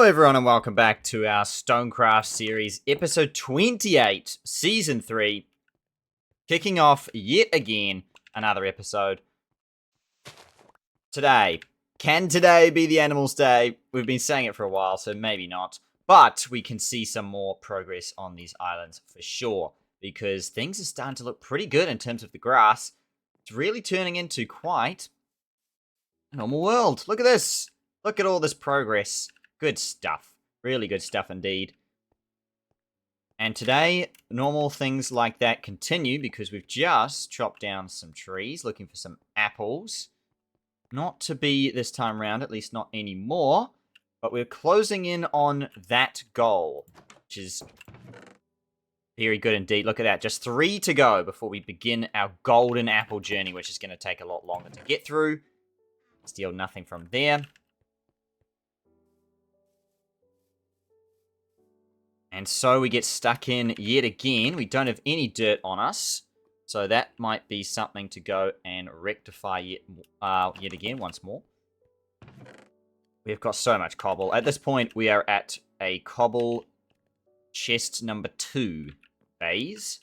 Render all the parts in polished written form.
Hello everyone and welcome back to our Stonecraft series, episode 28, season 3. Kicking off yet again another episode. Today. Can today be the Animals' Day? We've been saying it for a while, so maybe not. But we can see some more progress on these islands for sure. Because things are starting to look pretty good in terms of the grass. It's really turning into quite a normal world. Look at this. Look at all this progress. Good stuff. Really good stuff indeed. And today, normal things like that continue because we've just chopped down some trees looking for some apples. Not to be this time round, at least not anymore. But we're closing in on that goal, which is very good indeed. Look at that. Just 3 to go before we begin our golden apple journey, which is going to take a lot longer to get through. Steal nothing from there. And so we get stuck in yet again. We don't have any dirt on us. So that might be something to go and rectify yet again once more. We've got so much cobble. At this point, we are at a cobble chest number 2 phase.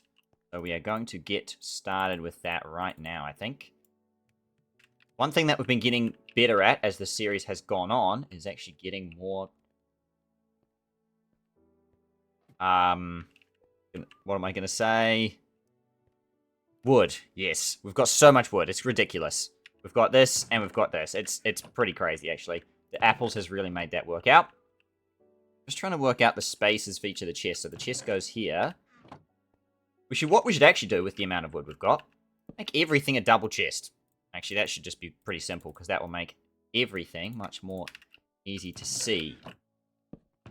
So we are going to get started with that right now, I think. One thing that we've been getting better at as the series has gone on is actually getting more... what am I going to say? Wood. Yes. We've got so much wood. It's ridiculous. We've got this and we've got this. It's pretty crazy, actually. The apples has really made that work out. Just trying to work out the spaces for each of the chests. So the chest goes here. What we should actually do with the amount of wood we've got, make everything a double chest. Actually, that should just be pretty simple because that will make everything much more easy to see.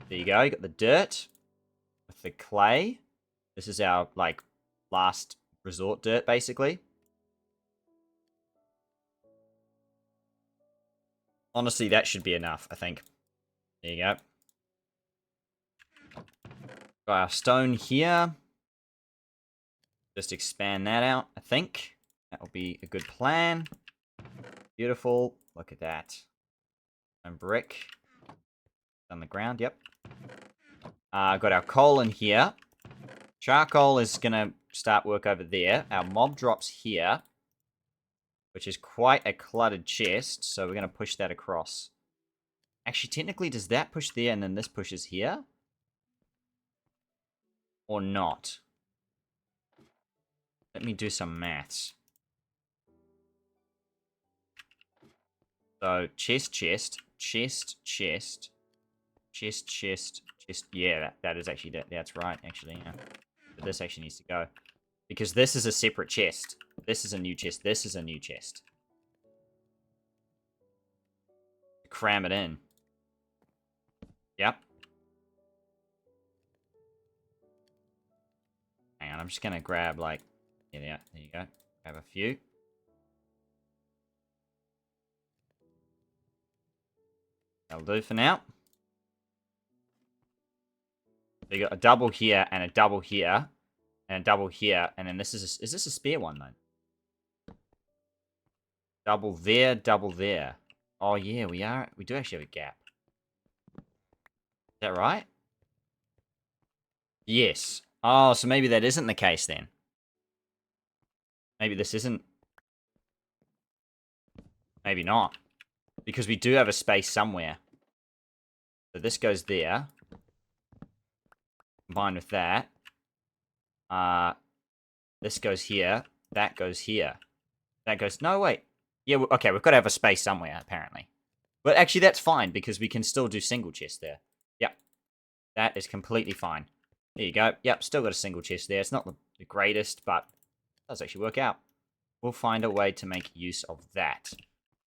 There you go. You got the dirt with the clay. This is our, like, last resort dirt, basically. Honestly, that should be enough, I think. There you go. Got our stone here. Just expand that out, I think. That will be a good plan. Beautiful. Look at that. And brick. On the ground, yep. Got our coal in here. Charcoal is going to start work over there. Our mob drops here, which is quite a cluttered chest, so we're going to push that across. Actually, technically, does that push there and then this pushes here? Or not? Let me do some maths. So, chest, chest, chest, chest, chest, chest, chest. Yeah, that is actually, that's right, actually, yeah. But this actually needs to go. Because this is a separate chest. This is a new chest. This is a new chest. Cram it in. Yep. Hang on, I'm just going to grab, like... Yeah, there you go. Grab a few. That'll do for now. So you got a double here, and a double here, and a double here, and then this is this a spare one, though? Double there, double there. Oh, yeah, we do actually have a gap. Is that right? Yes. Oh, so maybe that isn't the case, then. Maybe this isn't... Maybe not. Because we do have a space somewhere. So this goes there. Combined with that. This goes here. That goes here. That goes... No, wait. Yeah, okay, we've got to have a space somewhere, apparently. But actually, that's fine, because we can still do single chest there. Yep. That is completely fine. There you go. Yep, still got a single chest there. It's not the greatest, but it does actually work out. We'll find a way to make use of that.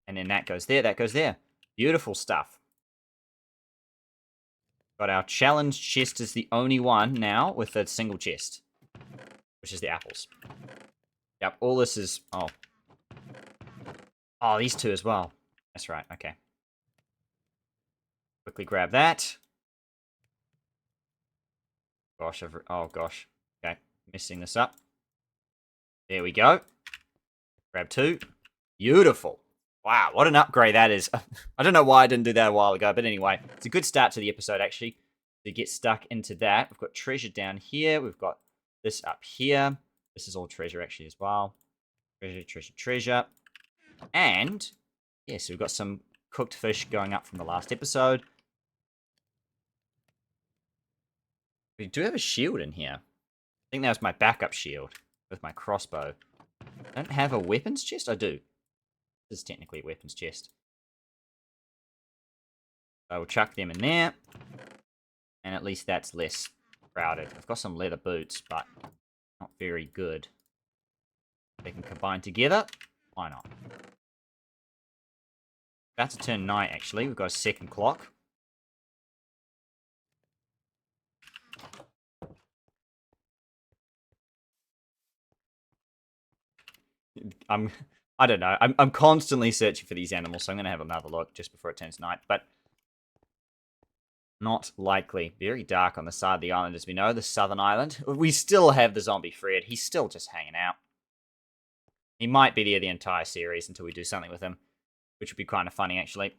And then that goes there, that goes there. Beautiful stuff. Got our challenge chest is the only one now with a single chest. Which is the apples. Yep, all this is... Oh. Oh, these two as well. That's right, okay. Quickly grab that. Gosh, oh gosh. Okay, messing this up. There we go. Grab 2. Beautiful. Wow, what an upgrade that is. I don't know why I didn't do that a while ago, but anyway, it's a good start to the episode, actually, to get stuck into that. We've got treasure down here. We've got this up here. This is all treasure, actually, as well. Treasure, treasure, treasure. And, yeah, so we've got some cooked fish going up from the last episode. We do have a shield in here. I think that was my backup shield with my crossbow. I don't have a weapons chest? I do. This is technically a weapons chest. I will chuck them in there. And at least that's less crowded. I've got some leather boots, but not very good. They can combine together. Why not? About to turn night, actually. We've got a second clock. I don't know. I'm constantly searching for these animals, so I'm going to have another look just before it turns night. But not likely. Very dark on the side of the island, as we know, the southern island. We still have the zombie Fred. He's still just hanging out. He might be there the entire series until we do something with him, which would be kind of funny, actually.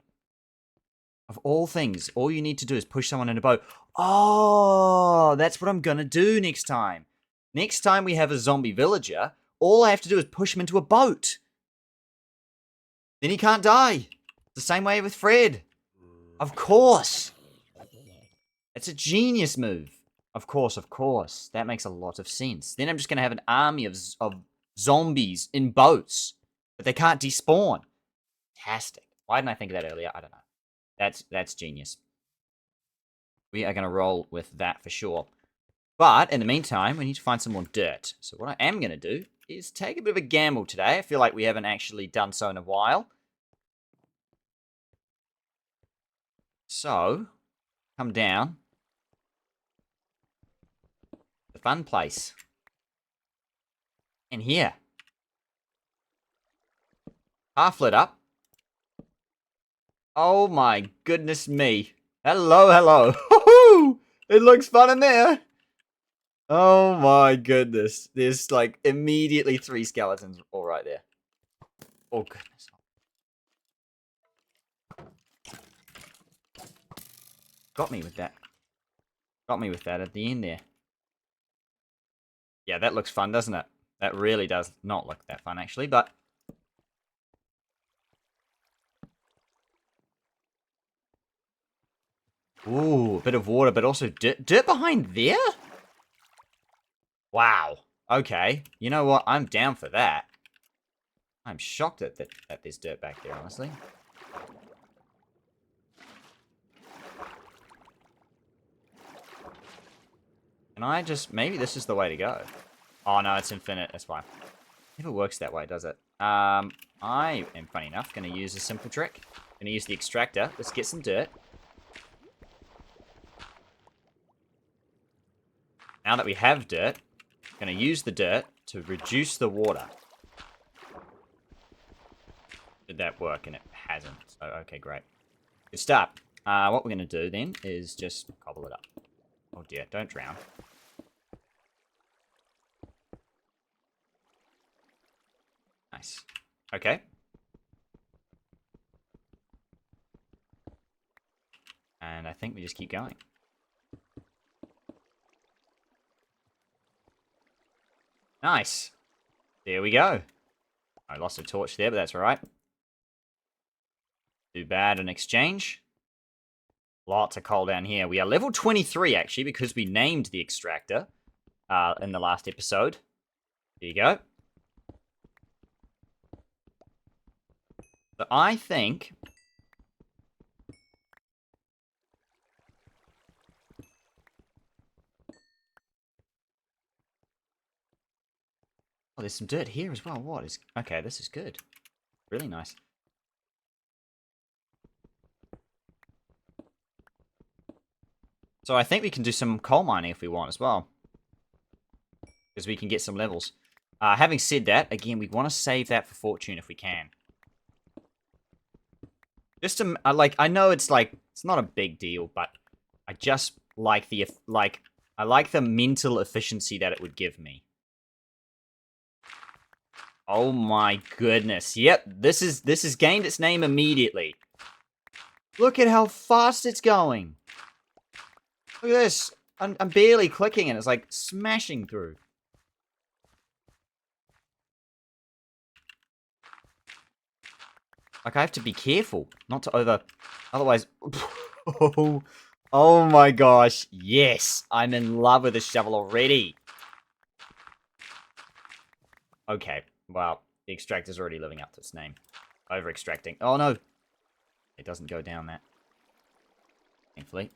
Of all things, all you need to do is push someone in a boat. Oh, that's what I'm going to do next time. Next time we have a zombie villager, all I have to do is push him into a boat. Then he can't die. The same way with Fred. Of course. It's a genius move. Of course, of course. That makes a lot of sense. Then I'm just going to have an army of zombies in boats. But they can't despawn. Fantastic. Why didn't I think of that earlier? I don't know. That's genius. We are going to roll with that for sure. But in the meantime, we need to find some more dirt. So what I am going to do is take a bit of a gamble today. I feel like we haven't actually done so in a while. So, come down. The fun place. In here. Half lit up. Oh my goodness me. Hello, hello. It looks fun in there. Oh my goodness. There's like immediately 3 skeletons all right there. Oh goodness. Got me with that. Got me with that at the end there. Yeah, that looks fun, doesn't it? That really does not look that fun, actually, but... Ooh, a bit of water, but also dirt. Dirt behind there? Wow. Okay. You know what? I'm down for that. I'm shocked that there's dirt back there, honestly. Can I just... Maybe this is the way to go. Oh, no, it's infinite. That's why. Never works that way, does it? I am, funny enough, going to use a simple trick. Going to use the extractor. Let's get some dirt. Now that we have dirt, I'm going to use the dirt to reduce the water. Did that work? And it hasn't. So, okay, great. Good start. What we're going to do then is just cobble it up. Oh dear, don't drown. Nice. Okay. And I think we just keep going. Nice. There we go. I lost a torch there, but that's alright. Too bad an exchange. Lots of coal down here. We are level 23, actually, because we named the extractor in the last episode. There you go. But I think... Oh, there's some dirt here as well. What is... Okay, this is good. Really nice. So I think we can do some coal mining if we want as well. Because we can get some levels. Having said that, again, we want to save that for fortune if we can. Just to, I know it's like, it's not a big deal, but I just like the, I like the mental efficiency that it would give me. Oh my goodness. Yep, this is gained its name immediately. Look at how fast it's going. Look at this. I'm barely clicking and it's like smashing through. Like, I have to be careful not to over... Otherwise... Oh my gosh. Yes. I'm in love with this shovel already. Okay. Well, the extractor's already living up to its name. Over-extracting. Oh no. It doesn't go down that. Thankfully.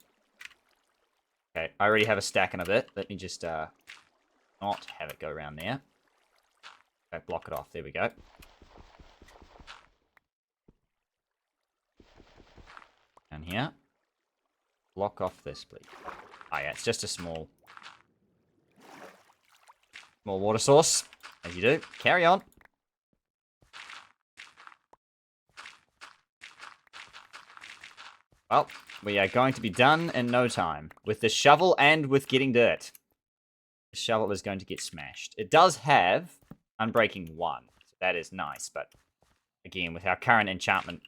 Okay. I already have a stack in a bit. Let me just not have it go around there. Okay, block it off. There we go. Down here. Block off this, please. Oh yeah, it's just a small water source. As you do. Carry on. Well, we are going to be done in no time. With the shovel and with getting dirt. The shovel is going to get smashed. It does have Unbreaking 1. So that is nice, but again, with our current enchantment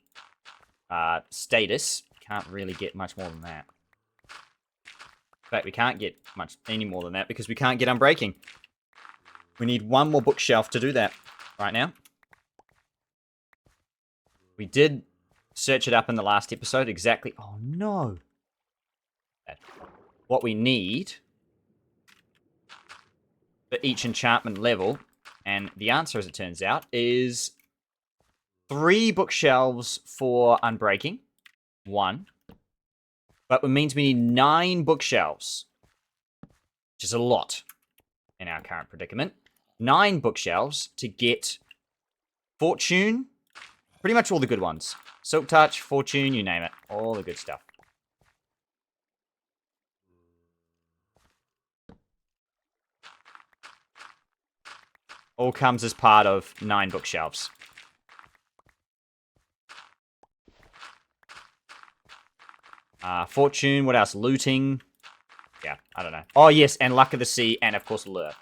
status, can't really get much more than that. In fact, we can't get much any more than that because we can't get Unbreaking. We need one more bookshelf to do that right now. We did search it up in the last episode exactly. Oh no. What we need for each enchantment level, and the answer, as it turns out, is 3 bookshelves for Unbreaking. 1. But it means we need 9 bookshelves, which is a lot in our current predicament. 9 bookshelves to get Fortune, pretty much all the good ones. Silk Touch, Fortune, you name it. All the good stuff. All comes as part of 9 bookshelves. Fortune, what else? Looting. Yeah, I don't know. Oh, yes, and Luck of the Sea, and of course Lure.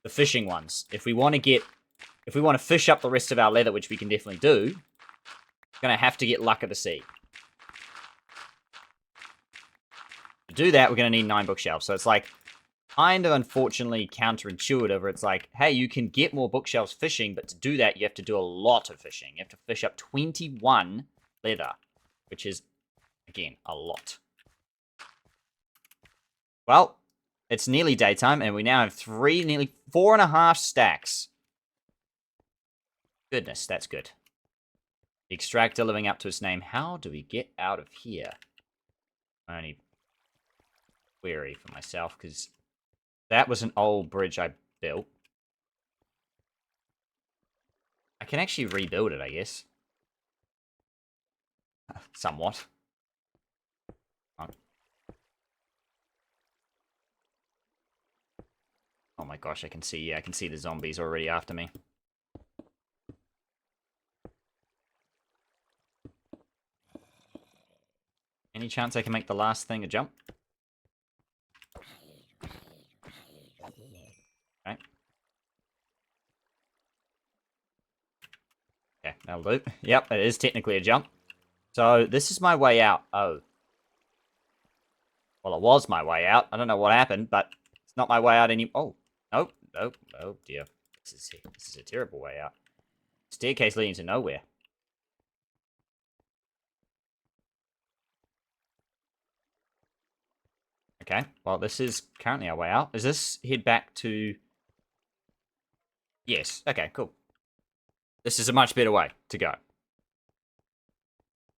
The fishing ones. If we want to fish up the rest of our leather, which we can definitely do, we're going to have to get Luck of the Sea. To do that, we're going to need 9 bookshelves. So it's like, kind of unfortunately counterintuitive, where it's like, hey, you can get more bookshelves fishing, but to do that, you have to do a lot of fishing. You have to fish up 21 leather, which is, again, a lot. Well, it's nearly daytime, and we now have nearly 4.5 stacks. Goodness, that's good. The extractor living up to its name. How do we get out of here? I only query for myself, because that was an old bridge I built. I can actually rebuild it, I guess. Somewhat. Oh my gosh, I can see the zombies already after me. Any chance I can make the last thing a jump? Okay. Okay, that'll do. Yep, it is technically a jump. So, this is my way out. Oh. Well, it was my way out. I don't know what happened, but it's not my way out anymore. Oh. Nope. Nope. Oh, dear. This is a terrible way out. Staircase leading to nowhere. Okay, well, this is currently our way out. Does this head back to... Yes, okay, cool. This is a much better way to go.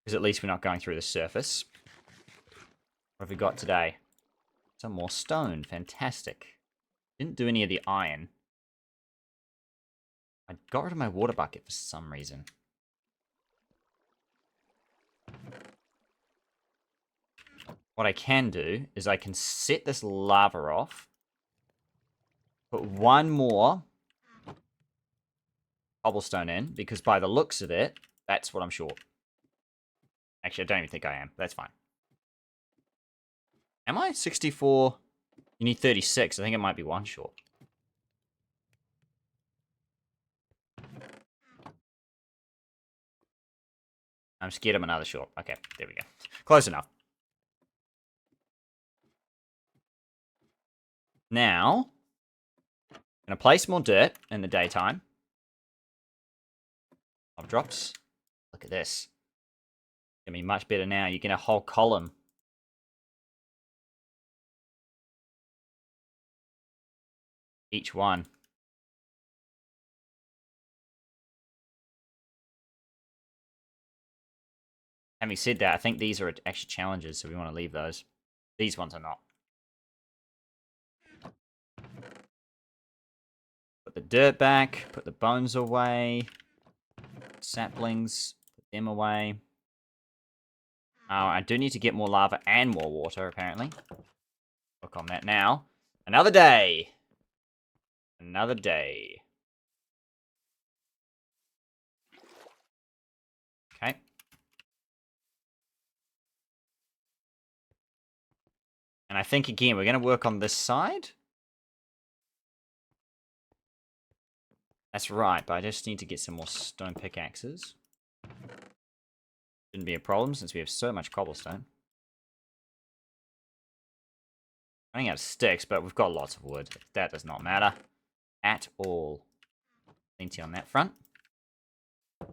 Because at least we're not going through the surface. What have we got today? Some more stone, fantastic. Didn't do any of the iron. I got rid of my water bucket for some reason. What I can do is I can set this lava off. Put one more cobblestone in, because by the looks of it, that's what I'm short. Actually, I don't even think I am. That's fine. Am I 64? You need 36. I think it might be one short. I'm scared of another short. Okay, there we go. Close enough. Now, I'm going to place more dirt in the daytime. Mob drops. Look at this. Gonna be much better now. You get a whole column. Each one. Having said that, I think these are actually challenges, so we want to leave those. These ones are not. Put the dirt back. Put the bones away. Saplings. Put them away. Oh, I do need to get more lava and more water, apparently. Work on that now. Another day. Another day. Okay. And I think, again, we're going to work on this side. That's right, but I just need to get some more stone pickaxes. Shouldn't be a problem since we have so much cobblestone. Running out of sticks, but we've got lots of wood. That does not matter at all. Plenty on that front. In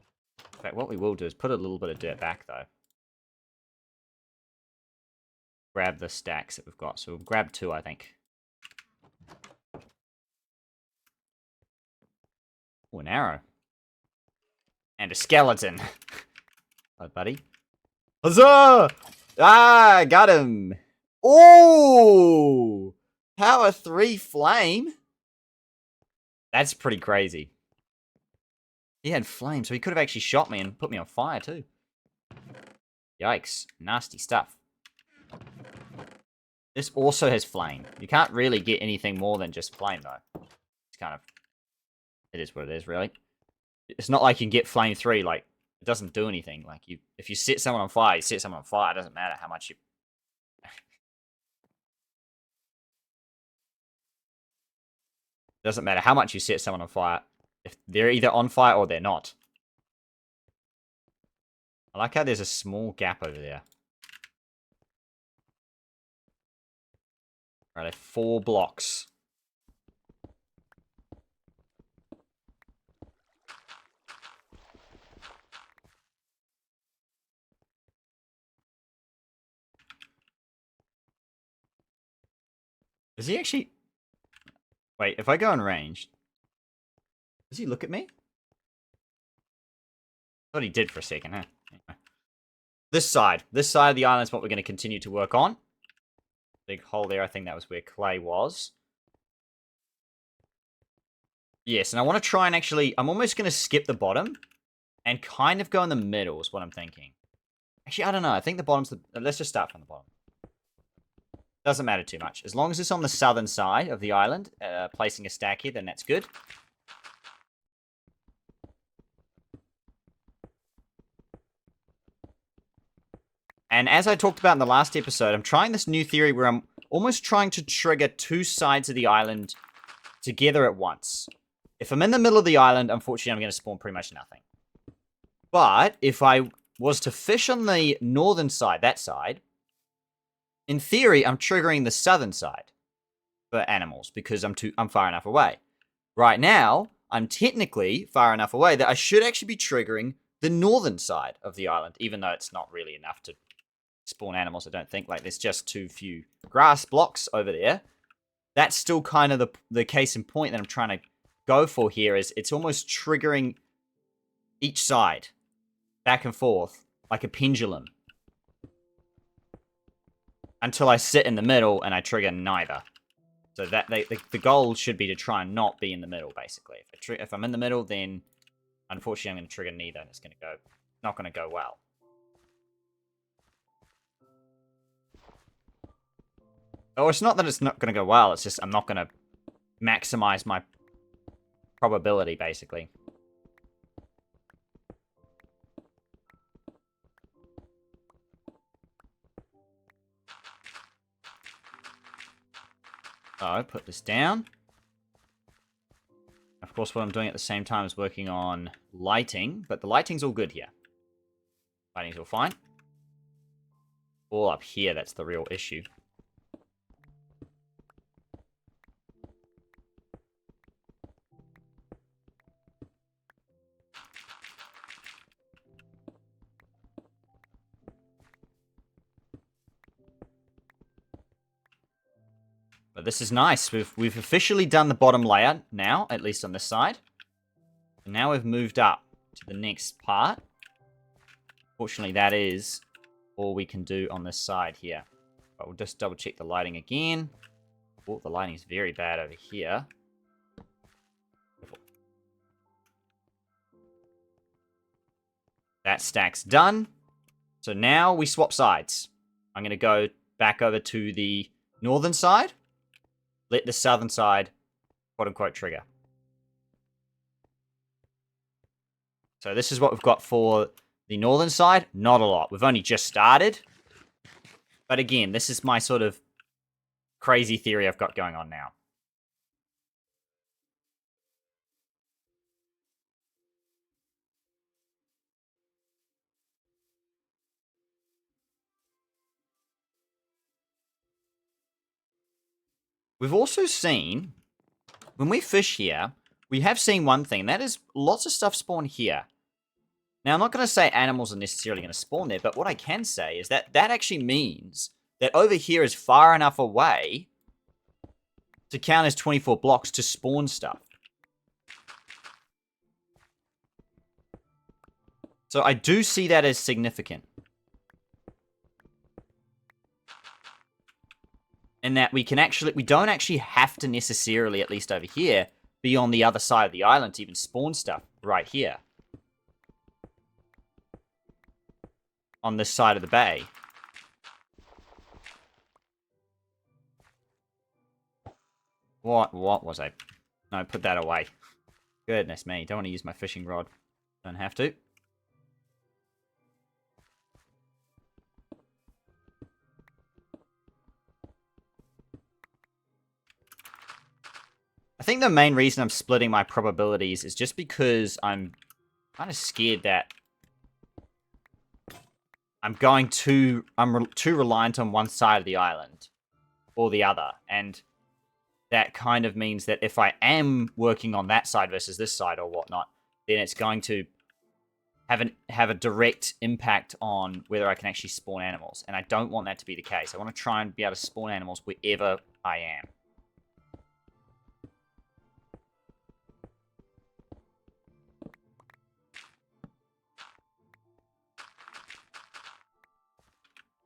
fact, what we will do is put a little bit of dirt back, though. Grab the stacks that we've got. So we'll grab 2, I think. Oh, an arrow. And a skeleton. Hi, buddy. Huzzah! Ah, got him. Oh! Power 3 flame? That's pretty crazy. He had flame, so he could have actually shot me and put me on fire, too. Yikes. Nasty stuff. This also has flame. You can't really get anything more than just flame, though. It's kind of... It is what it is, really. It's not like you can get flame 3, like, it doesn't do anything. Like, if you set someone on fire, you set someone on fire. It doesn't matter how much you... doesn't matter how much you set someone on fire. If they're either on fire or they're not. I like how there's a small gap over there. Right, 4 blocks. Does he actually... Wait, if I go in range... Does he look at me? Thought he did for a second, huh? Anyway. This side of the island is what we're going to continue to work on. Big hole there, I think that was where clay was. Yes, and I want to try and actually... I'm almost going to skip the bottom and kind of go in the middle is what I'm thinking. Actually, I don't know. I think the bottom's the... Let's just start from the bottom. Doesn't matter too much. As long as it's on the southern side of the island, placing a stack here, then that's good. And as I talked about in the last episode, I'm trying this new theory where I'm almost trying to trigger 2 sides of the island together at once. If I'm in the middle of the island, unfortunately, I'm going to spawn pretty much nothing. But if I was to fish on the northern side, that side, in theory, I'm triggering the southern side for animals because I'm far enough away. Right now, I'm technically far enough away that I should actually be triggering the northern side of the island, even though it's not really enough to spawn animals, I don't think. Like, there's just too few grass blocks over there. That's still kind of the case in point that I'm trying to go for here, is it's almost triggering each side back and forth like a pendulum until I sit in the middle and I trigger neither. So that the goal should be to try and not be in the middle, basically. If I'm in the middle, then unfortunately I'm going to trigger neither, and it's not going to go well. Or it's not that it's not going to go well, it's just I'm not going to maximize my probability, basically. So, put this down. Of course, what I'm doing at the same time is working on lighting, but the lighting's all good here. Lighting's all fine. All up here, that's the real issue. But this is nice. We've officially done the bottom layer now, at least on this side. And now we've moved up to the next part. Fortunately, that is all we can do on this side here. But we'll just double check the lighting again. Oh, the lighting is very bad over here. That stack's done. So now we swap sides. I'm going to go back over to the northern side. Let the southern side, quote-unquote, trigger. So this is what we've got for the northern side. Not a lot. We've only just started. But again, this is my sort of crazy theory I've got going on now. We've also seen, when we fish here, we have seen one thing, and that is lots of stuff spawn here. Now, I'm not going to say animals are necessarily going to spawn there, but what I can say is that that actually means that over here is far enough away to count as 24 blocks to spawn stuff. So I do see that as significant. And that we don't actually have to necessarily, at least over here, be on the other side of the island to even spawn stuff right here. On this side of the bay. What was I? No, put that away. Goodness me, don't want to use my fishing rod. Don't have to. I think the main reason I'm splitting my probabilities is just because I'm kind of scared that I'm too reliant on one side of the island or the other, and that kind of means that if I am working on that side versus this side or whatnot, then it's going to have a direct impact on whether I can actually spawn animals, and I don't want that to be the case. I want to try and be able to spawn animals wherever I am.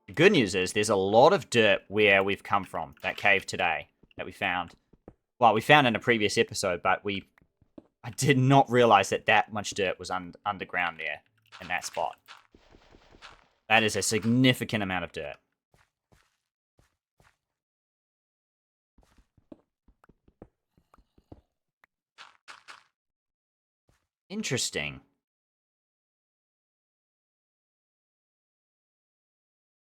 The good news is there's a lot of dirt where we've come from, that cave today that we found. Well, we found in a previous episode, but I did not realize that much dirt was underground there in that spot. That is a significant amount of dirt. Interesting.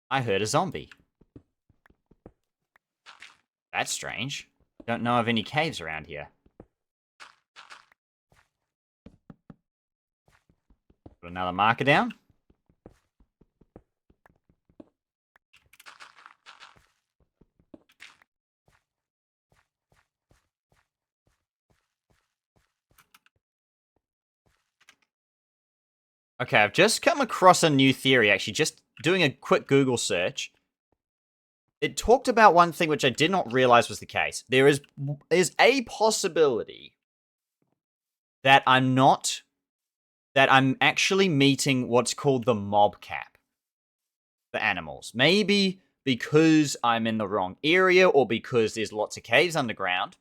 I heard a zombie. That's strange. Don't know of any caves around here. Put another marker down. Okay, I've just come across a new theory, actually, just doing a quick Google search. It talked about one thing which I did not realize was the case. There is a possibility that I'm actually meeting what's called the mob cap for animals. Maybe because I'm in the wrong area or because there's lots of caves underground.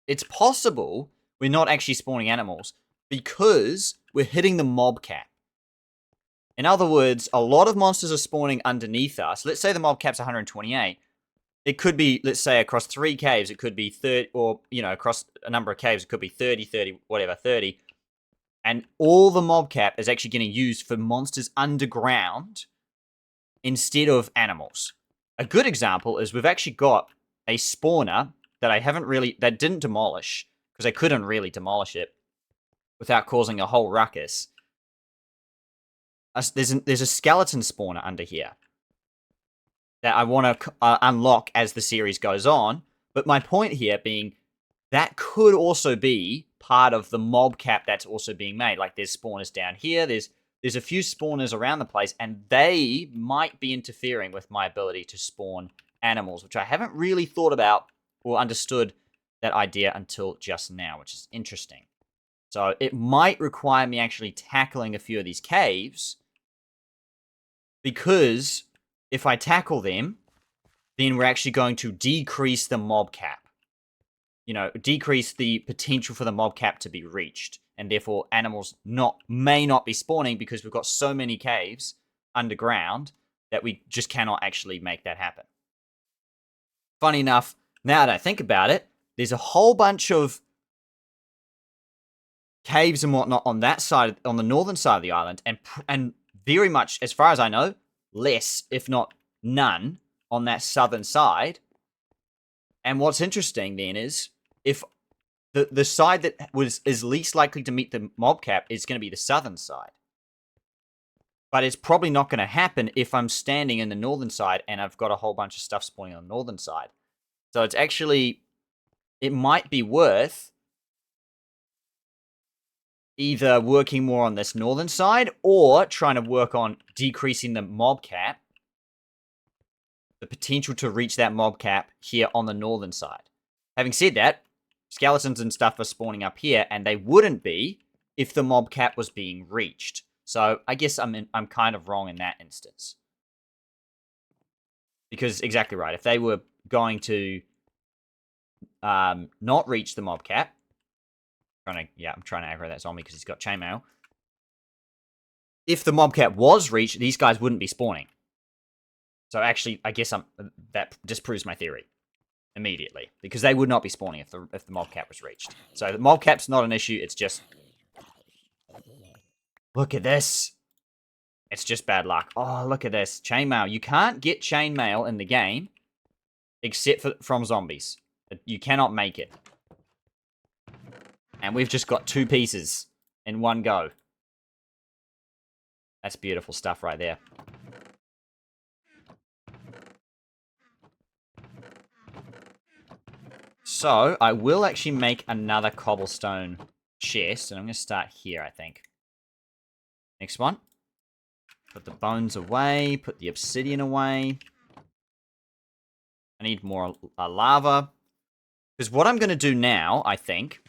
It's possible we're not actually spawning animals because we're hitting the mob cap. In other words, a lot of monsters are spawning underneath us. Let's say the mob cap's 128. It could be, let's say, across 3 caves, it could be 30, or, across a number of caves, it could be 30, whatever, 30. And all the mob cap is actually getting used for monsters underground instead of animals. A good example is we've actually got a spawner that didn't demolish, because I couldn't really demolish it without causing a whole ruckus. there's a skeleton spawner under here that I want to unlock as the series goes on. But my point here being that could also be part of the mob cap that's also being made. Like there's spawners down here. There's a few spawners around the place, and they might be interfering with my ability to spawn animals, which I haven't really thought about or understood that idea until just now, which is interesting. So it might require me actually tackling a few of these caves, because if I tackle them, then we're actually going to decrease the mob cap. You know, decrease the potential for the mob cap to be reached, and therefore animals may not be spawning because we've got so many caves underground that we just cannot actually make that happen. Funny enough, now that I think about it, there's a whole bunch of caves and whatnot on that side, on the northern side of the island, and very much, as far as I know, less, if not none, on that southern side. And what's interesting then is, if the side that is least likely to meet the mob cap is going to be the southern side. But it's probably not going to happen if I'm standing in the northern side and I've got a whole bunch of stuff spawning on the northern side. So it's actually, it might be worth either working more on this northern side or trying to work on decreasing the mob cap, the potential to reach that mob cap here on the northern side. Having said that, skeletons and stuff are spawning up here, and they wouldn't be if the mob cap was being reached. So I guess I'm kind of wrong in that instance. Because, exactly right, if they were going to not reach the mob cap, I'm trying to aggro that zombie because he's got chainmail. If the mob cap was reached, these guys wouldn't be spawning. So actually, I guess that disproves my theory immediately, because they would not be spawning if the mob cap was reached. So the mob cap's not an issue. It's just, look at this. It's just bad luck. Oh, look at this chainmail. You can't get chainmail in the game except from zombies. You cannot make it. And we've just got 2 pieces in one go. That's beautiful stuff right there. So, I will actually make another cobblestone chest, and I'm going to start here, I think. Next one. Put the bones away, put the obsidian away. I need more lava. Because what I'm going to do now, I think,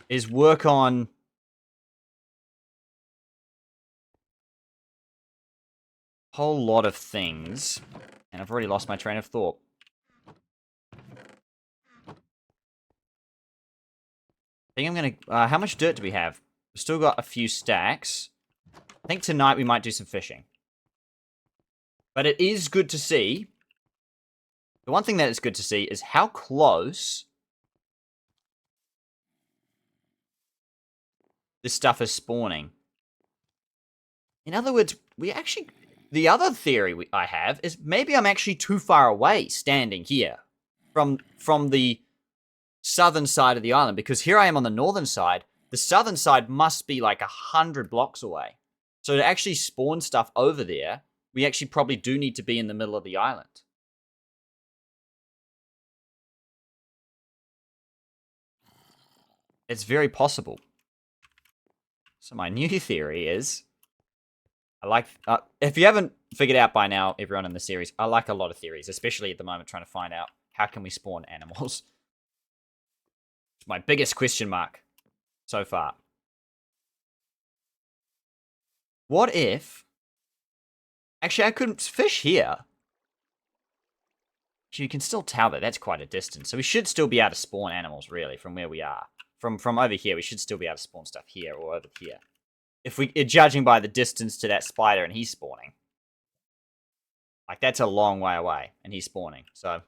is work on a whole lot of things. And I've already lost my train of thought. I think I'm going to... how much dirt do we have? We've still got a few stacks. I think tonight we might do some fishing. But it is good to see. The one thing that is good to see is how close this stuff is spawning. In other words, we actually... The other theory I have is maybe I'm actually too far away standing here from the southern side of the island, because here I am on the northern side. The southern side must be like 100 blocks away. So to actually spawn stuff over there, we actually probably do need to be in the middle of the island. It's very possible. So my new theory is, I like, if you haven't figured out by now, everyone in the series, I like a lot of theories, especially at the moment trying to find out how can we spawn animals. It's my biggest question mark so far. What if... Actually, I couldn't fish here. Actually, you can still tell that that's quite a distance. So we should still be able to spawn animals, really, from where we are. From over here, we should still be able to spawn stuff here or over here. If we... Judging by the distance to that spider and he's spawning. Like, that's a long way away, and he's spawning. So,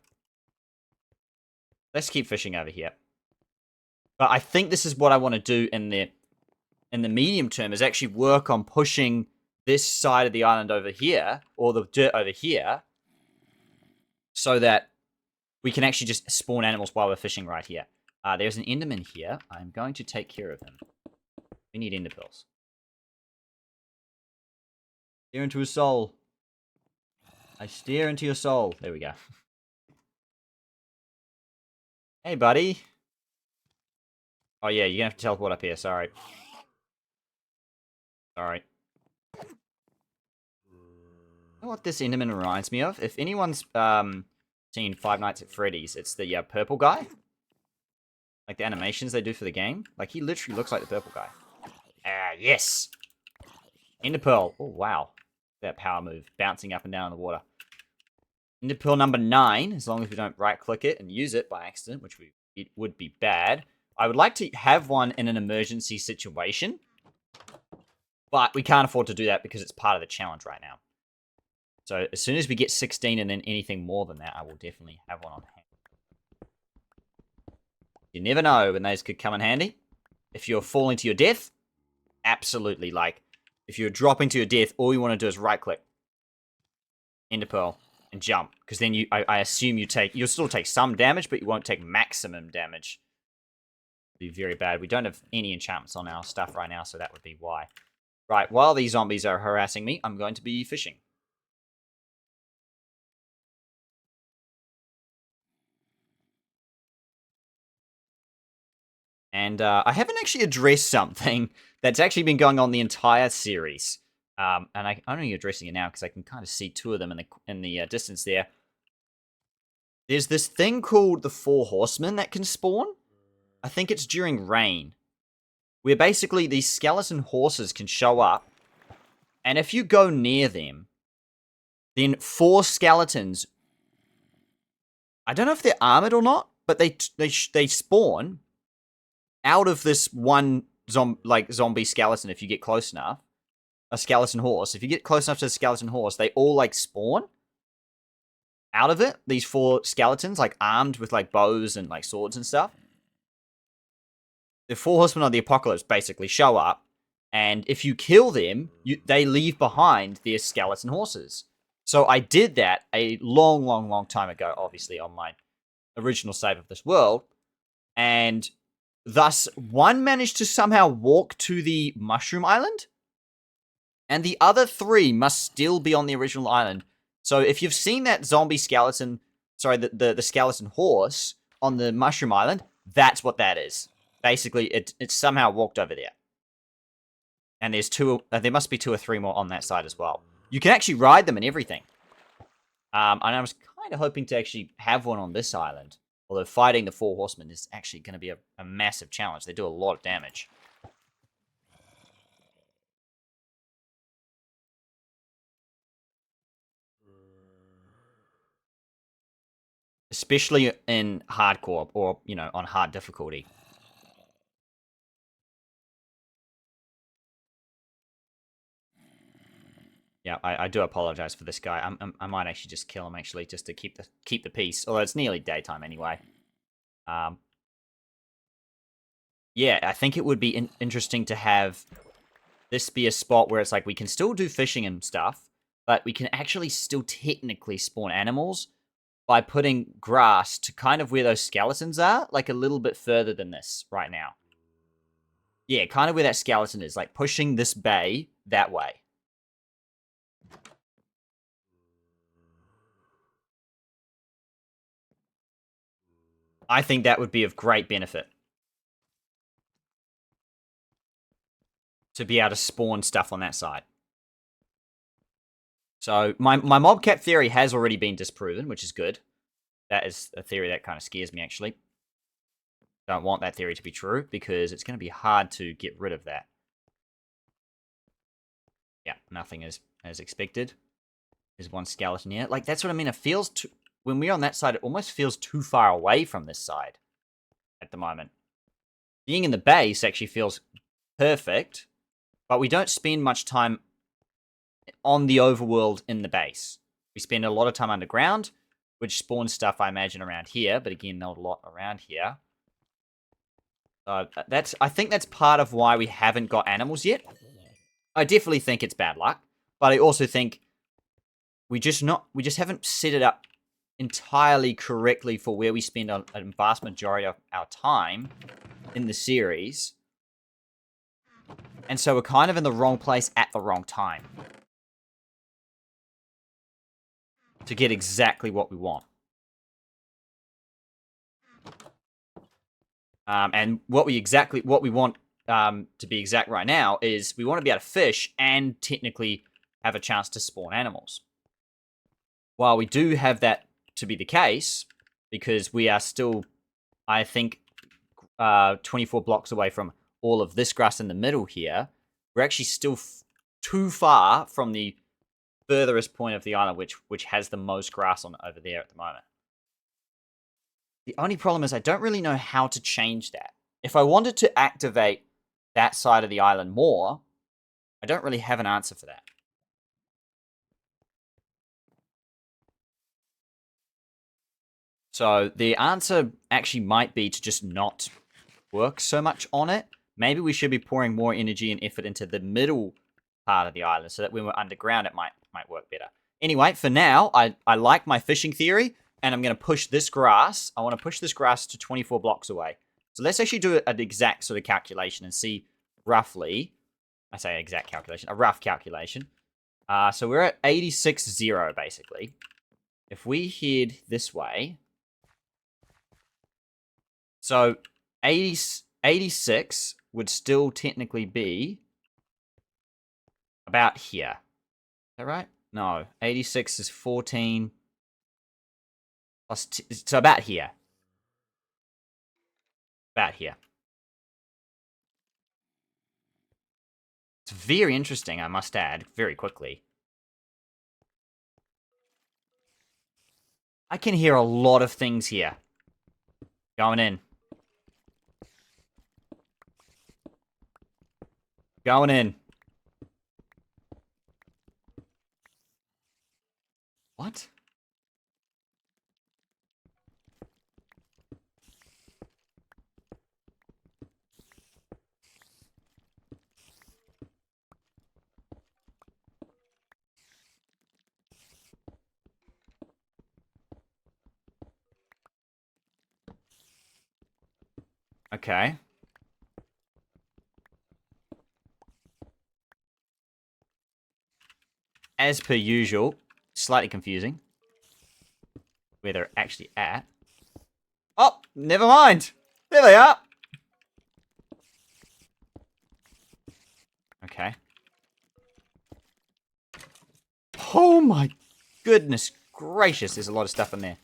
let's keep fishing over here. But I think this is what I want to do in the medium term, is actually work on pushing this side of the island over here, or the dirt over here, so that we can actually just spawn animals while we're fishing right here. There's an enderman here. I'm going to take care of him. We need ender pearls. Stare into his soul. I stare into your soul. There we go. Hey, buddy. Oh, yeah, you're gonna have to teleport up here. Sorry. Sorry. You know what this Enderman reminds me of? If anyone's seen Five Nights at Freddy's, it's the purple guy. Like the animations they do for the game. Like, he literally looks like the purple guy. Ah, yes! Ender Pearl. Oh, wow. That power move. Bouncing up and down in the water. Ender Pearl number 9, as long as we don't right-click it and use it by accident, which it would be bad. I would like to have one in an emergency situation. But we can't afford to do that because it's part of the challenge right now. So as soon as we get 16 and then anything more than that, I will definitely have one on hand. You never know when those could come in handy. If you're falling to your death, absolutely. Like, if you're dropping to your death, all you want to do is right-click. Ender Pearl. And jump. Because then I assume you'll still take some damage, but you won't take maximum damage. It'd be very bad. We don't have any enchantments on our stuff right now, so that would be why. Right, while these zombies are harassing me, I'm going to be fishing. And I haven't actually addressed something that's actually been going on the entire series. And I'm only addressing it now because I can kind of see two of them in the distance there. There's this thing called the Four Horsemen that can spawn. I think it's during rain. Where basically these skeleton horses can show up. And if you go near them, then 4 skeletons... I don't know if they're armored or not, but they spawn out of this one zombie skeleton if you get close enough. A skeleton horse. If you get close enough to the skeleton horse, they all, like, spawn out of it. These 4 skeletons, like, armed with, like, bows and, like, swords and stuff. The 4 horsemen of the apocalypse basically show up. And if you kill them, they leave behind their skeleton horses. So I did that a long, long, long time ago, obviously, on my original save of this world. And thus, one managed to somehow walk to the Mushroom Island. And the other 3 must still be on the original island. So if you've seen that zombie skeleton, sorry, the skeleton horse on the Mushroom Island, that's what that is. Basically, it somehow walked over there. And there's there must be 2 or 3 more on that side as well. You can actually ride them and everything. And I was kind of hoping to actually have one on this island. Although fighting the 4 horsemen is actually going to be a massive challenge. They do a lot of damage. Especially in hardcore or, on hard difficulty. Yeah, I do apologize for this guy. I might actually just kill him, actually, just to keep the peace. Although it's nearly daytime anyway. Yeah, I think it would be interesting to have this be a spot where it's like we can still do fishing and stuff, but we can actually still technically spawn animals by putting grass to kind of where those skeletons are, like a little bit further than this right now. Yeah, kind of where that skeleton is, like pushing this bay that way. I think that would be of great benefit. To be able to spawn stuff on that side. So, my mobcat theory has already been disproven, which is good. That is a theory that kind of scares me, actually. Don't want that theory to be true, because it's going to be hard to get rid of that. Yeah, nothing is as expected. There's one skeleton here. Like, that's what I mean. It feels too... When we're on that side, it almost feels too far away from this side at the moment. Being in the base actually feels perfect, but we don't spend much time on the overworld in the base. We spend a lot of time underground, which spawns stuff, I imagine, around here, but again, not a lot around here. I think that's part of why we haven't got animals yet. I definitely think it's bad luck, but I also think we just haven't set it up entirely correctly for where we spend a vast majority of our time in the series. And so we're kind of in the wrong place at the wrong time. to get exactly what we want. And what we want to be exact right now is we want to be able to fish and technically have a chance to spawn animals. While we do have that to be the case, because we are still, I think, 24 blocks away from all of this grass in the middle here, we're actually still too far from the furthest point of the island, which has the most grass on it over there at the moment. The only problem is I don't really know how to change that. If I wanted to activate that side of the island more, I don't really have an answer for that. So the answer actually might be to just not work so much on it. Maybe we should be pouring more energy and effort into the middle part of the island so that when we're underground, it might work better. Anyway, for now, I like my fishing theory, and I'm going to push this grass. I want to push this grass to 24 blocks away. So let's actually do an exact sort of calculation and see roughly, I say exact calculation, a rough calculation. So we're at 86.0, basically. If we head this way, so 86 would still technically be about here. Is that right? No, 86 is 14 plus so about here. About here. It's very interesting, I must add, very quickly. I can hear a lot of things here. Going in. Going in. What? Okay. As per usual, slightly confusing. Where they're actually at. Oh, never mind. There they are. Okay. Oh my goodness gracious, there's a lot of stuff in there.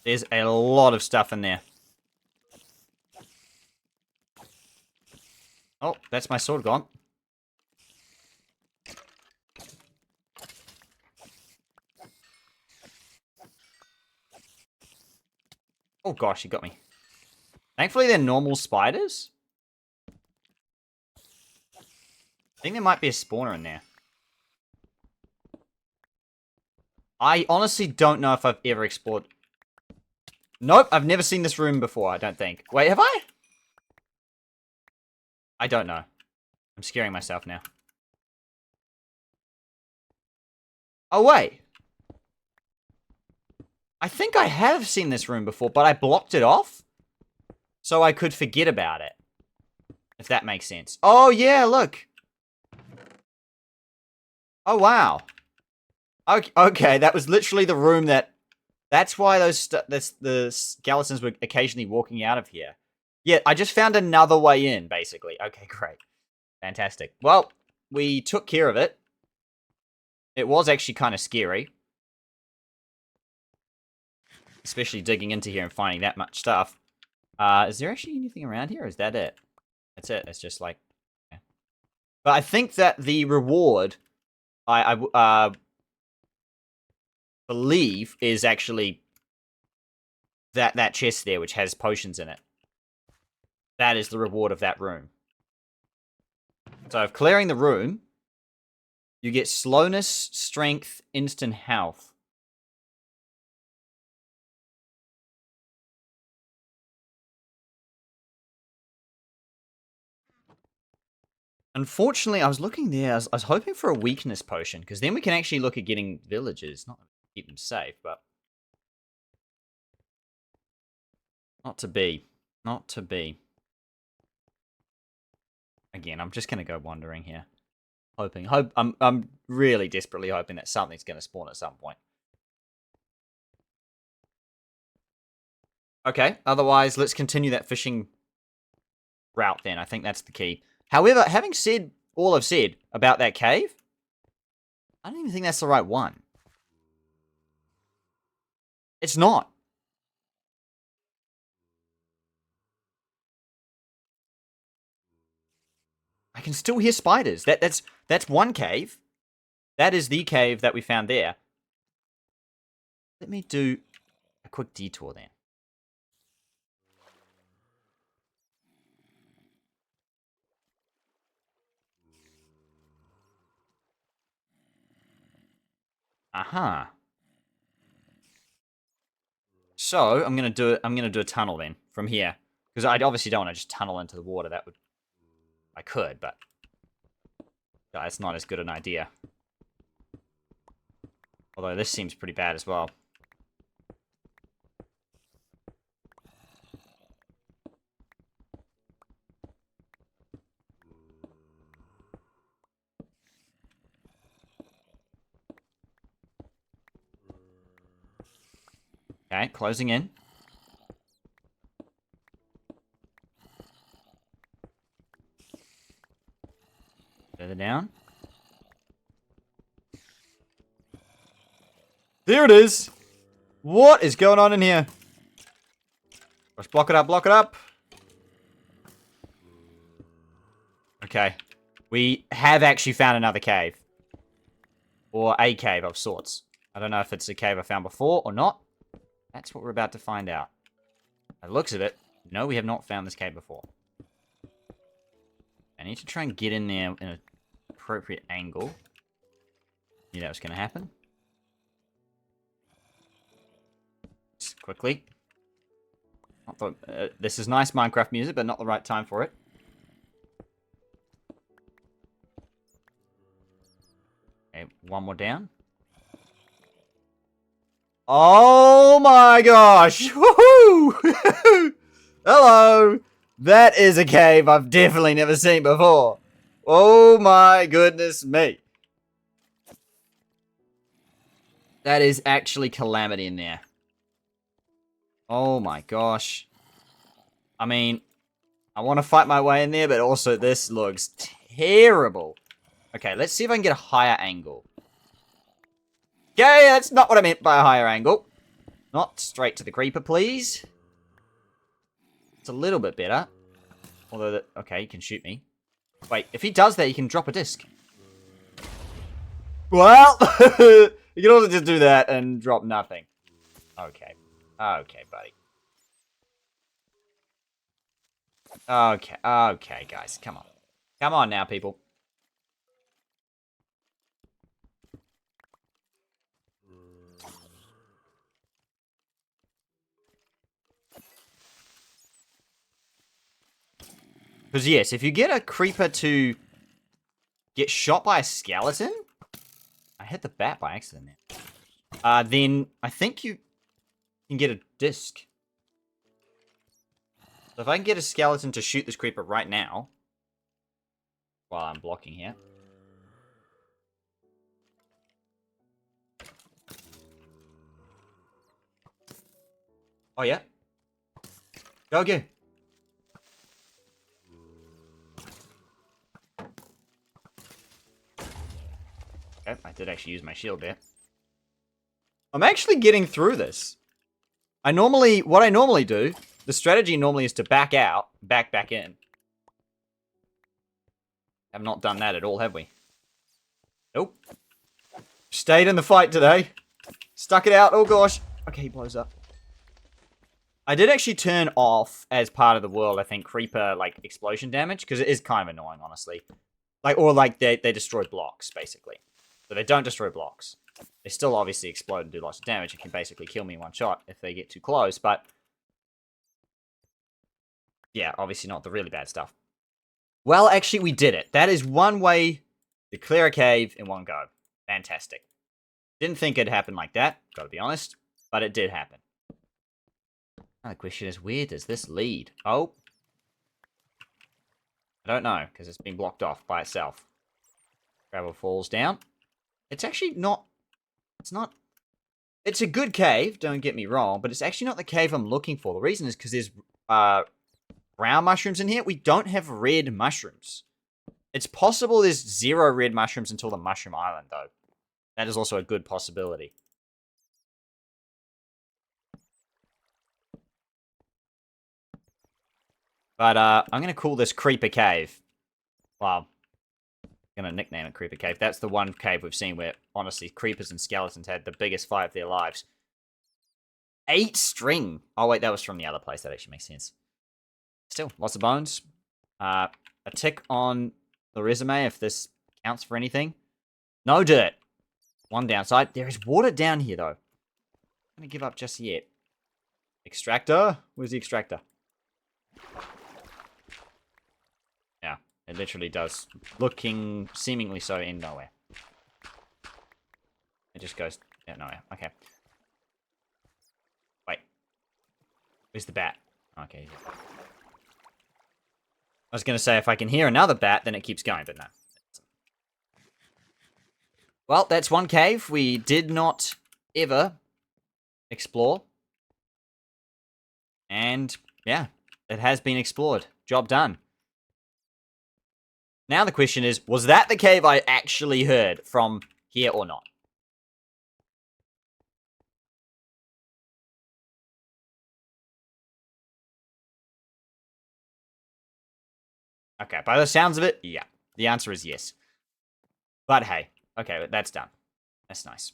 There's a lot of stuff in there. Oh, that's my sword gone. Oh gosh, you got me. Thankfully, they're normal spiders. I think there might be a spawner in there. I honestly don't know if I've ever explored. Nope, I've never seen this room before, I don't think. Wait, have I? I don't know. I'm scaring myself now. Oh, wait. I think I have seen this room before, but I blocked it off so I could forget about it. If that makes sense. Oh, yeah, look. Oh, wow. Okay, that was literally the room that... That's why the skeletons were occasionally walking out of here. Yeah, I just found another way in, basically. Okay, great. Fantastic. Well, we took care of it. It was actually kind of scary. Especially digging into here and finding that much stuff. Is there actually anything around here, or is that it? That's it. It's just like... Okay. But I think that the reward, I believe, is actually that chest there, which has potions in it. That is the reward of that room. So, of clearing the room, you get slowness, strength, instant health. Unfortunately, I was looking there, I was hoping for a weakness potion, because then we can actually look at getting villagers, not keep them safe, but... Not to be. Not to be. Again, I'm just going to go wandering here. I'm really desperately hoping that something's going to spawn at some point. Okay, otherwise, let's continue that fishing route then. I think that's the key. However, having said all I've said about that cave, I don't even think that's the right one. It's not. I can still hear spiders. That's one cave. That is the cave that we found there. Let me do a quick detour then. Uh-huh. So I'm gonna do a tunnel then from here. Because I obviously don't want to just tunnel into the water. I could, but that's not as good an idea. Although this seems pretty bad as well. Okay, closing in. Further down. There it is! What is going on in here? Let's block it up, block it up. Okay. We have actually found another cave. Or a cave of sorts. I don't know if it's a cave I found before or not. That's what we're about to find out. By the looks of it, no, we have not found this cave before. I need to try and get in there in an appropriate angle. Knew that was going to happen. Just quickly. This is nice Minecraft music, but not the right time for it. Okay, one more down. Oh my gosh! Woohoo! Hello! That is a cave I've definitely never seen before. Oh my goodness me. That is actually calamity in there. Oh my gosh. I mean, I want to fight my way in there, but also this looks terrible. Okay, let's see if I can get a higher angle. Okay, that's not what I meant by a higher angle. Not straight to the creeper, please. It's a little bit better. Although, okay, he can shoot me. Wait, if he does that, he can drop a disc. Well, you can also just do that and drop nothing. Okay. Okay, buddy. Okay, okay, guys, come on. Come on now, people. Because, yes, if you get a creeper to get shot by a skeleton... I hit the bat by accident there. Then I think you can get a disc. So if I can get a skeleton to shoot this creeper right now... while I'm blocking here... Oh, yeah? Go again. Okay, I did actually use my shield there. I'm actually getting through this. What I normally do, the strategy normally is to back out, back in. Have not done that at all, have we? Nope. Stayed in the fight today. Stuck it out, oh gosh. Okay, he blows up. I did actually turn off, as part of the world, I think, creeper, like, explosion damage, because it is kind of annoying, honestly. Like, or, like, they destroy blocks, basically. So they don't destroy blocks. They still obviously explode and do lots of damage and can basically kill me in one shot if they get too close, but... yeah, obviously not the really bad stuff. Well, actually, we did it. That is one way to clear a cave in one go. Fantastic. Didn't think it'd happen like that, gotta be honest, but it did happen. Now the question is, where does this lead? Oh. I I don't know, because it's been blocked off by itself. Gravel falls down. It's actually not... It's not... It's a good cave, don't get me wrong, but it's actually not the cave I'm looking for. The reason is because there's brown mushrooms in here. We don't have red mushrooms. It's possible there's 0 red mushrooms until the Mushroom Island, though. That is also a good possibility. But I'm going to call this Creeper Cave. Well, I'm going to nickname it Creeper Cave. That's the one cave we've seen where, honestly, creepers and skeletons had the biggest fight of their lives. 8 string. Oh, wait, that was from the other place. That actually makes sense. Still, lots of bones. A tick on the resume if this counts for anything. No dirt. One downside. There is water down here, though. I'm going to give up just yet. Extractor? Where's the extractor? Yeah, it literally does. Looking seemingly so in nowhere. It just goes out nowhere. Okay. Wait. Where's the bat? Okay. Yeah. I was going to say if I can hear another bat, then it keeps going, but no. Well, that's one cave we did not ever explore. And, yeah, it has been explored. Job done. Now the question is, was that the cave I actually heard from here or not? Okay, by the sounds of it, yeah. The answer is yes. But hey, okay, that's done. That's nice.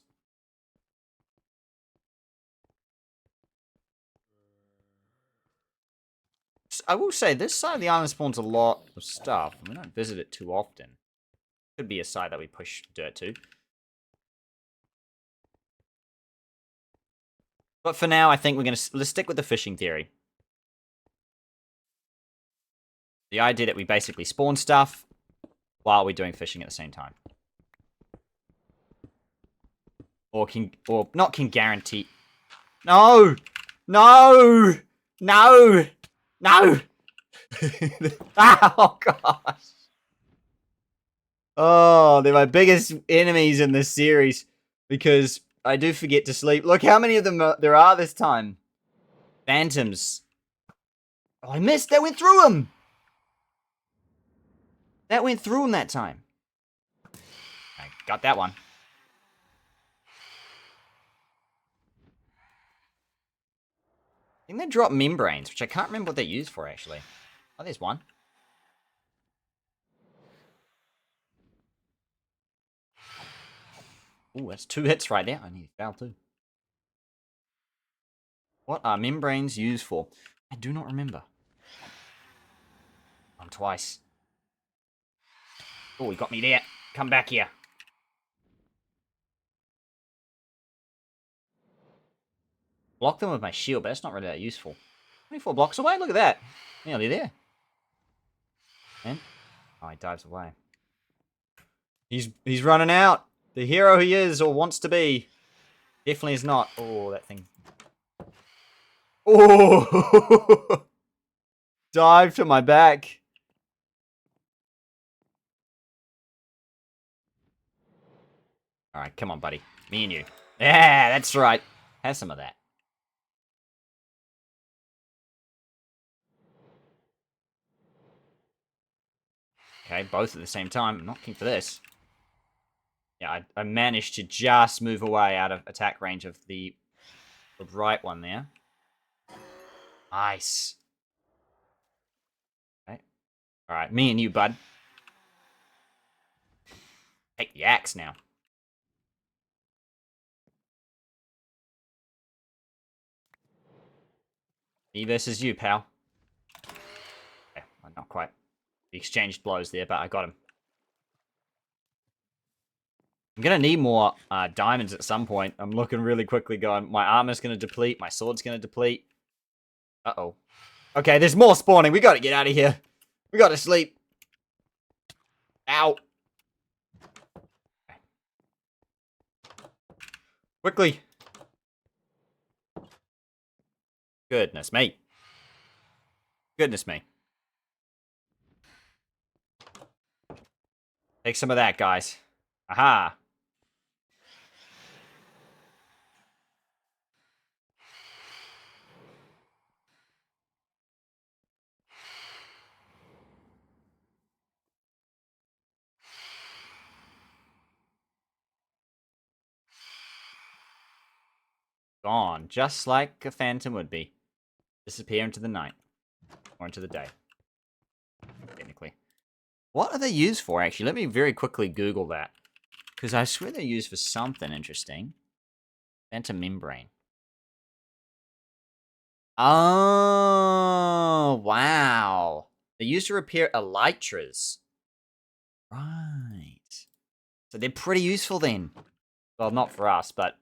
I will say, this side of the island spawns a lot of stuff. We don't visit it too often. Could be a side that we push dirt to. But for now, I think let's stick with the fishing theory. The idea that we basically spawn stuff while we're doing fishing at the same time. Or not can guarantee. No! No! No! No! Oh, gosh. Oh, they're my biggest enemies in this series. Because I do forget to sleep. Look how many of them there are this time. Phantoms. Oh, I missed. That went through them. That went through them that time. I got that one. I think they drop membranes, which I can't remember what they're used for, actually. Oh, there's one. Ooh, that's 2 hits right there. I need to fail too. What are membranes used for? I do not remember. Twice. Oh, he got me there. Come back here. Block them with my shield, but that's not really that useful. 24 blocks away? Look at that. Nearly there. And oh, he dives away. He's running out. The hero he is or wants to be. Definitely is not. Oh, that thing. Oh! Dive to my back. Alright, come on, buddy. Me and you. Yeah, that's right. Have some of that. Okay, both at the same time. I'm not looking for this. Yeah, I managed to just move away out of attack range of the right one there. Nice. Okay. Alright, me and you, bud. Take the axe now. Me versus you, pal. Okay, well, not quite. We exchanged blows there, but I got him. I'm going to need more diamonds at some point. I'm looking really quickly going, my armor's going to deplete, my sword's going to deplete. Uh-oh. Okay, there's more spawning. We got to get out of here. We got to sleep. Ow. Okay. Quickly. Goodness me. Goodness me. Take some of that, guys. Aha. Gone, just like a phantom would be. Disappear into the night. Or into the day. Technically. What are they used for, actually? Let me very quickly Google that. Because I swear they're used for something interesting. Phantom membrane. Oh, wow. They're used to repair elytras. Right. So they're pretty useful then. Well, not for us, but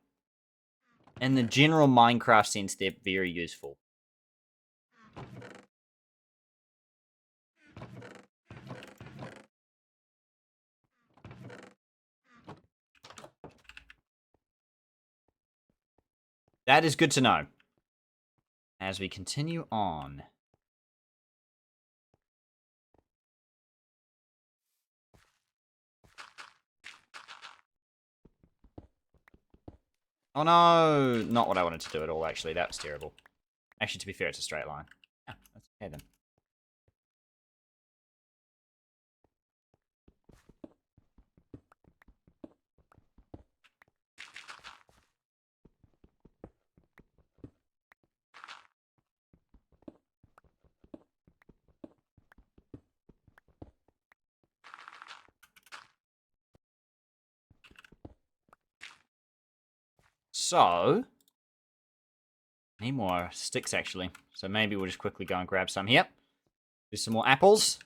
in the general Minecraft sense, they're very useful. That is good to know. As we continue on. Oh no! Not what I wanted to do at all, actually. That was terrible. Actually, to be fair, it's a straight line. Yeah, that's okay then. So, need more sticks, actually. So maybe we'll just quickly go and grab some here. Do some more apples.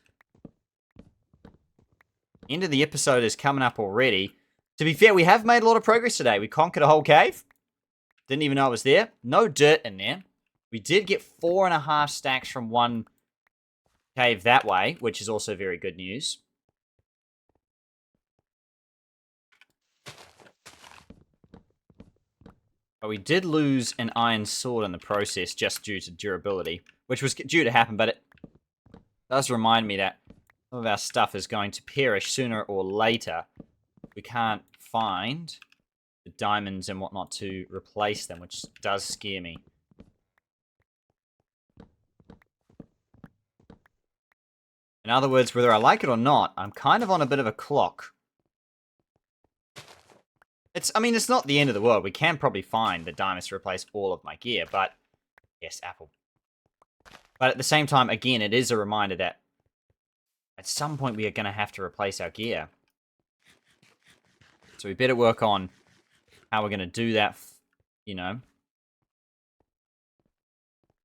End of the episode is coming up already. To be fair, we have made a lot of progress today. We conquered a whole cave. Didn't even know it was there. No dirt in there. We did get 4.5 stacks from one cave that way, which is also very good news. But we did lose an iron sword in the process just due to durability, which was due to happen, but it does remind me that some of our stuff is going to perish sooner or later. We can't find the diamonds and whatnot to replace them, which does scare me. In other words, whether I like it or not, I'm kind of on a bit of a clock. I mean, it's not the end of the world. We can probably find the diamonds to replace all of my gear, but... Yes, apple. But at the same time, again, it is a reminder that at some point we are going to have to replace our gear. So we better work on how we're going to do that, you know,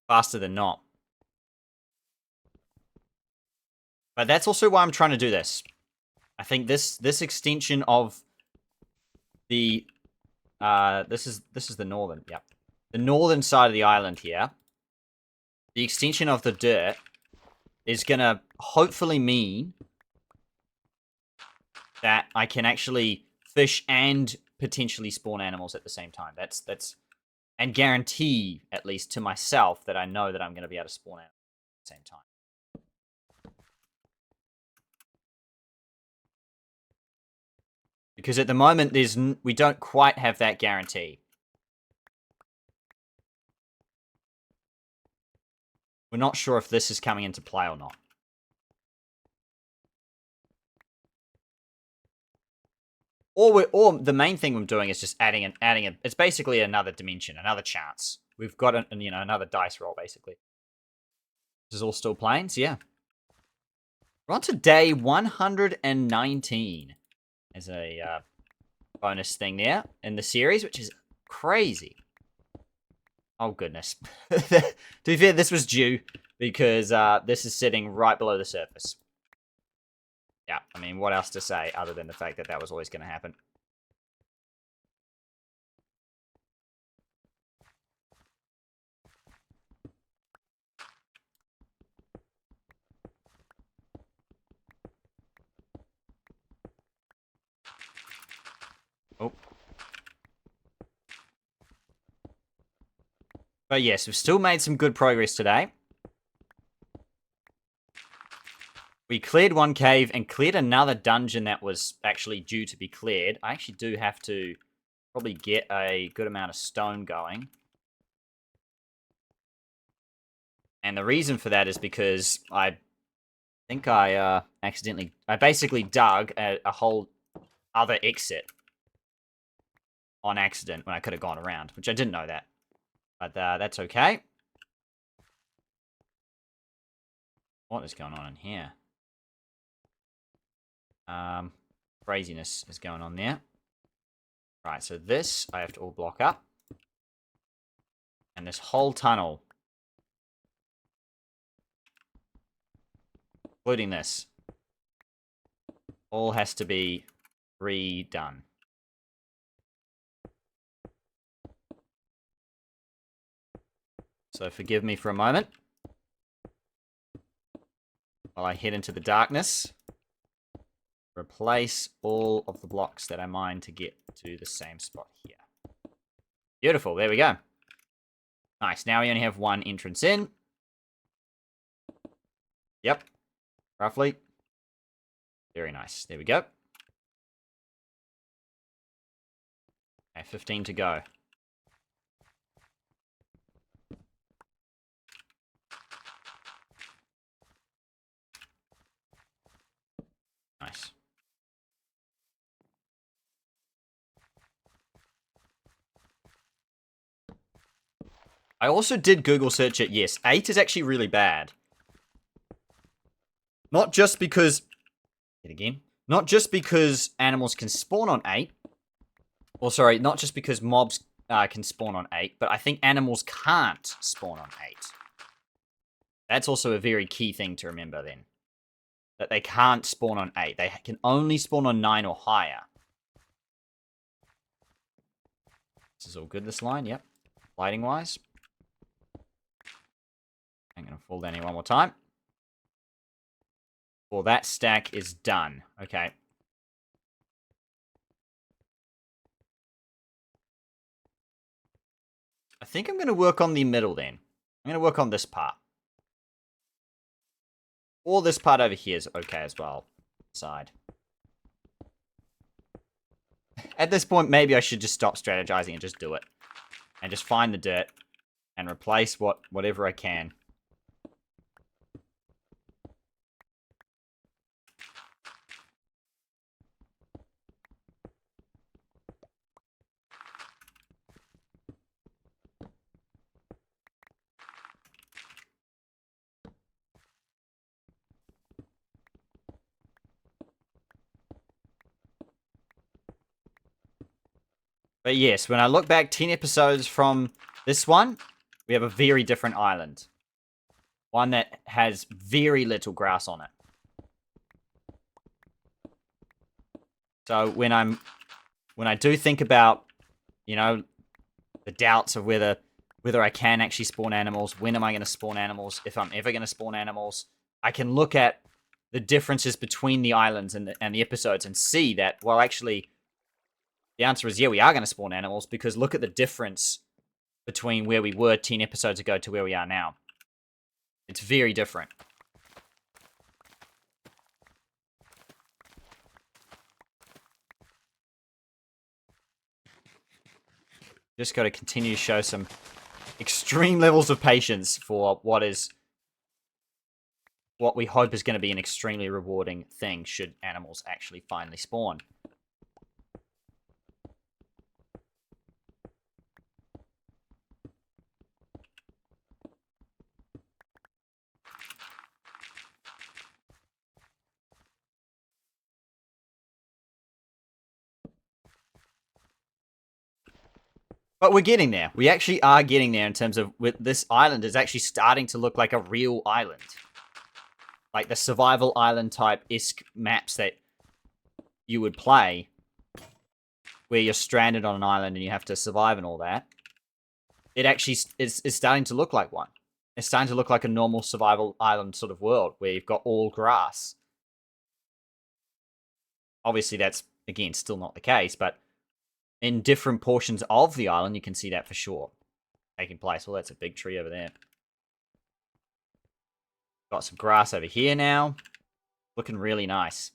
faster than not. But that's also why I'm trying to do this. I think this extension of the this is the northern, yep. The northern side of the island here. The extension of the dirt is gonna hopefully mean that I can actually fish and potentially spawn animals at the same time. That's and guarantee, at least to myself, that I know that I'm gonna be able to spawn animals at the same time. Because at the moment, we don't quite have that guarantee. We're not sure if this is coming into play or not. Or the main thing I'm doing is just adding it's basically another dimension, another chance. We've got another dice roll, basically. This is all still playing, so yeah. We're on to day 119 as a bonus thing there in the series, which is crazy. Oh, goodness. To be fair, this was due because this is sitting right below the surface. Yeah, I mean, what else to say other than the fact that that was always going to happen? Oh. But yes, we've still made some good progress today. We cleared one cave and cleared another dungeon that was actually due to be cleared. I actually do have to probably get a good amount of stone going. And the reason for that is because I think I basically dug a whole other exit on accident when I could have gone around, which I didn't know that. But that's okay. What is going on in here? Craziness is going on there. Right, so this I have to all block up. And this whole tunnel, including this, all has to be redone. So forgive me for a moment while I head into the darkness. Replace all of the blocks that I mined to get to the same spot here. Beautiful, there we go. Nice, now we only have one entrance in. Yep, roughly. Very nice, there we go. Okay, 15 to go. Nice. I also did Google search it. Yes, 8 is actually really bad. Not just because... Not just because animals can spawn on 8. Or sorry, not just because mobs can spawn on 8, but I think animals can't spawn on 8. That's also a very key thing to remember then. That they can't spawn on 8. They can only spawn on 9 or higher. This is all good, this line, yep. Lighting-wise. I'm going to fall down here one more time. Well, that stack is done. Okay. I think I'm going to work on the middle then. I'm going to work on this part. Or this part over here is okay as well. Side. At this point, maybe I should just stop strategizing and just do it. And just find the dirt. And replace whatever I can. But yes, when I look back 10 episodes from this one, we have a very different island. One that has very little grass on it. So when I do think about, you know, the doubts of whether I can actually spawn animals, when am I going to spawn animals, if I'm ever going to spawn animals, I can look at the differences between the islands and the episodes and see that, well, actually, the answer is, yeah, we are going to spawn animals, because look at the difference between where we were 10 episodes ago to where we are now. It's very different. Just got to continue to show some extreme levels of patience for what we hope is going to be an extremely rewarding thing should animals actually finally spawn. But we're getting there. We actually are getting there in terms of this island is actually starting to look like a real island. Like the survival island type-esque maps that you would play, where you're stranded on an island and you have to survive and all that. It actually is starting to look like one. It's starting to look like a normal survival island sort of world, where you've got all grass. Obviously, that's, again, still not the case, but in different portions of the island, you can see that for sure taking place. Well, that's a big tree over there. Got some grass over here now. Looking really nice.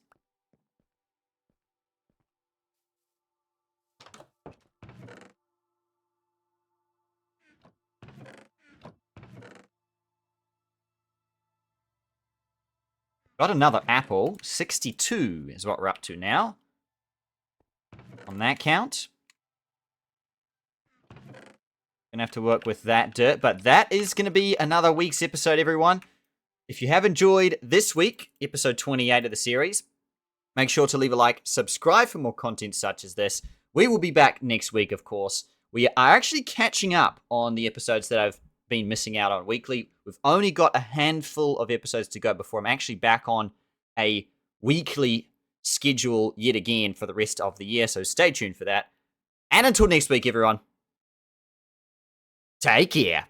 Got another apple. 62 is what we're up to now. On that count. Gonna have to work with that dirt, but that is gonna be another week's episode, everyone. If you have enjoyed this week, episode 28 of the series, make sure to leave a like, subscribe for more content such as this. We will be back next week, of course. We are actually catching up on the episodes that I've been missing out on weekly. We've only got a handful of episodes to go before I'm actually back on a weekly schedule yet again for the rest of the year, so stay tuned for that. And until next week, everyone, take care.